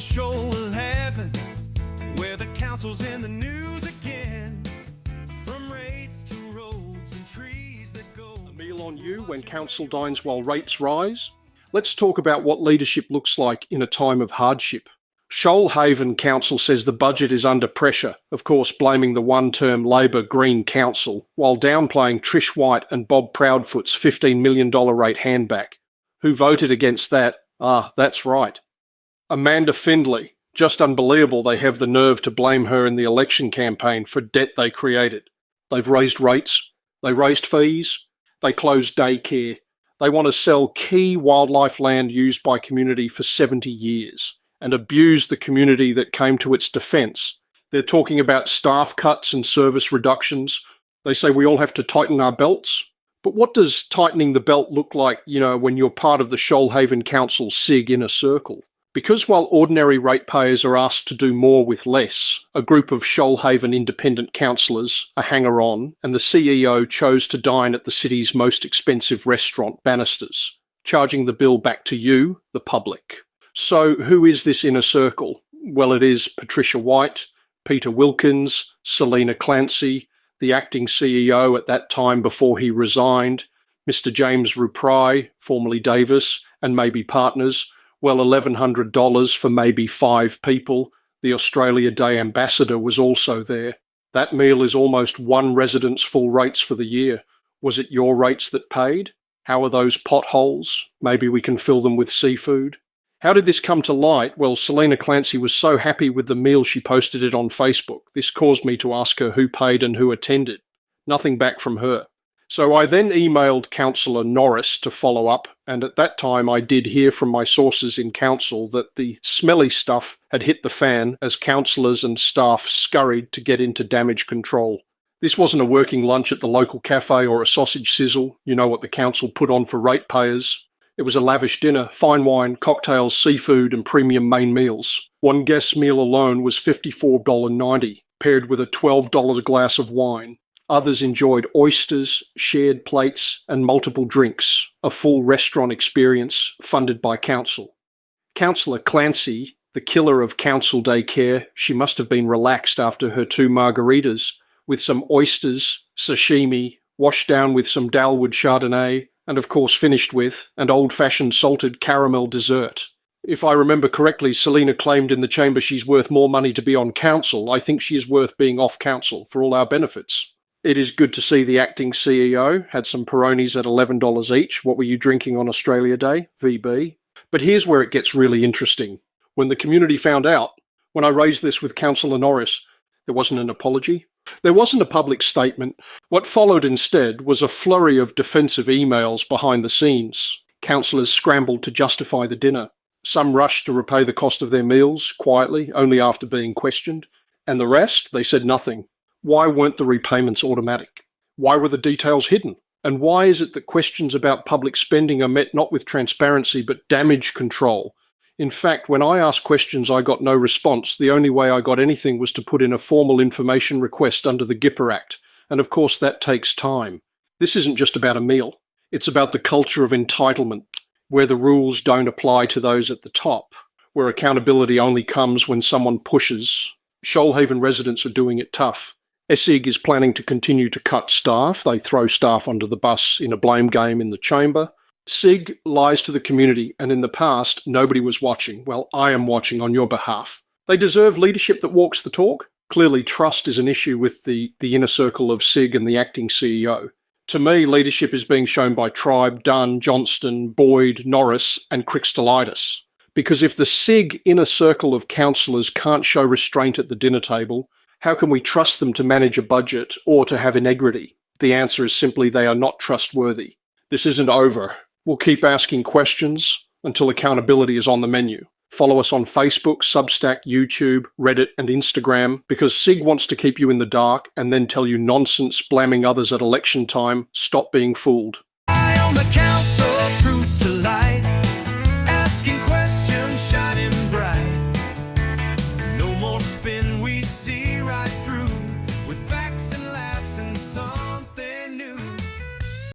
Shoalhaven, where the council's in the news again. From rates to roads and trees that go. A meal on you when council dines while rates rise? Let's talk about what leadership looks like in a time of hardship. Shoalhaven Council says the budget is under pressure, of course blaming the one-term Labor Green Council, while downplaying Trish White and Bob Proudfoot's $15 million rate handback. Who voted against that? Ah, that's right. Amanda Findlay. Just unbelievable they have the nerve to blame her in the election campaign for debt they created. They've raised rates, they raised fees, they closed daycare. They want to sell key wildlife land used by community for 70 years and abuse the community that came to its defence. They're talking about staff cuts and service reductions. They say we all have to tighten our belts. But what does tightening the belt look like, when you're part of the Shoalhaven Council SIG inner circle? Because while ordinary ratepayers are asked to do more with less, a group of Shoalhaven independent councillors, a hanger-on, and the CEO chose to dine at the city's most expensive restaurant, Bannisters, charging the bill back to you, the public. So who is this inner circle? Well, it is Patricia White, Peter Wilkins, Selina Clancy, the acting CEO at that time before he resigned, Mr. James Ruprai, formerly Davis, and maybe partners. Well, $1,100 for maybe 5 people. The Australia Day ambassador was also there. That meal is almost one resident's full rates for the year. Was it your rates that paid? How are those potholes? Maybe we can fill them with seafood. How did this come to light? Well, Selina Clancy was so happy with the meal she posted it on Facebook. This caused me to ask her who paid and who attended. Nothing back from her. So I then emailed Councillor Norris to follow up, and at that time I did hear from my sources in council that the smelly stuff had hit the fan as councillors and staff scurried to get into damage control. This wasn't a working lunch at the local cafe or a sausage sizzle, you know what the council put on for ratepayers. It was a lavish dinner, fine wine, cocktails, seafood and premium main meals. One guest's meal alone was $54.90, paired with a $12 glass of wine. Others enjoyed oysters, shared plates, and multiple drinks, a full restaurant experience funded by council. Councillor Clancy, the killer of council daycare, she must have been relaxed after her 2 margaritas, with some oysters, sashimi, washed down with some Dalwood Chardonnay, and of course finished with an old-fashioned salted caramel dessert. If I remember correctly, Selina claimed in the chamber she's worth more money to be on council. I think she is worth being off council for all our benefits. It is good to see the acting CEO had some Peronis at $11 each. What were you drinking on Australia Day? VB. But here's where it gets really interesting. When the community found out, when I raised this with Councillor Norris, there wasn't an apology. There wasn't a public statement. What followed instead was a flurry of defensive emails behind the scenes. Councillors scrambled to justify the dinner. Some rushed to repay the cost of their meals, quietly, only after being questioned. And the rest, they said nothing. Why weren't the repayments automatic? Why were the details hidden? And why is it that questions about public spending are met not with transparency but damage control? In fact, when I asked questions I got no response. The only way I got anything was to put in a formal information request under the GIPA Act, and of course that takes time. This isn't just about a meal. It's about the culture of entitlement, where the rules don't apply to those at the top, where accountability only comes when someone pushes. Shoalhaven residents are doing it tough. SIG is planning to continue to cut staff. They throw staff under the bus in a blame game in the chamber. SIG lies to the community, and in the past, nobody was watching. Well, I am watching on your behalf. They deserve leadership that walks the talk. Clearly, trust is an issue with the inner circle of SIG and the acting CEO. To me, leadership is being shown by Tribe, Dunn, Johnston, Boyd, Norris, and Crixtolitis. Because if the SIG inner circle of councillors can't show restraint at the dinner table, how can we trust them to manage a budget or to have integrity? The answer is simply they are not trustworthy. This isn't over. We'll keep asking questions until accountability is on the menu. Follow us on Facebook, Substack, YouTube, Reddit, and Instagram, because SIG wants to keep you in the dark and then tell you nonsense blaming others at election time. Stop being fooled. On the count.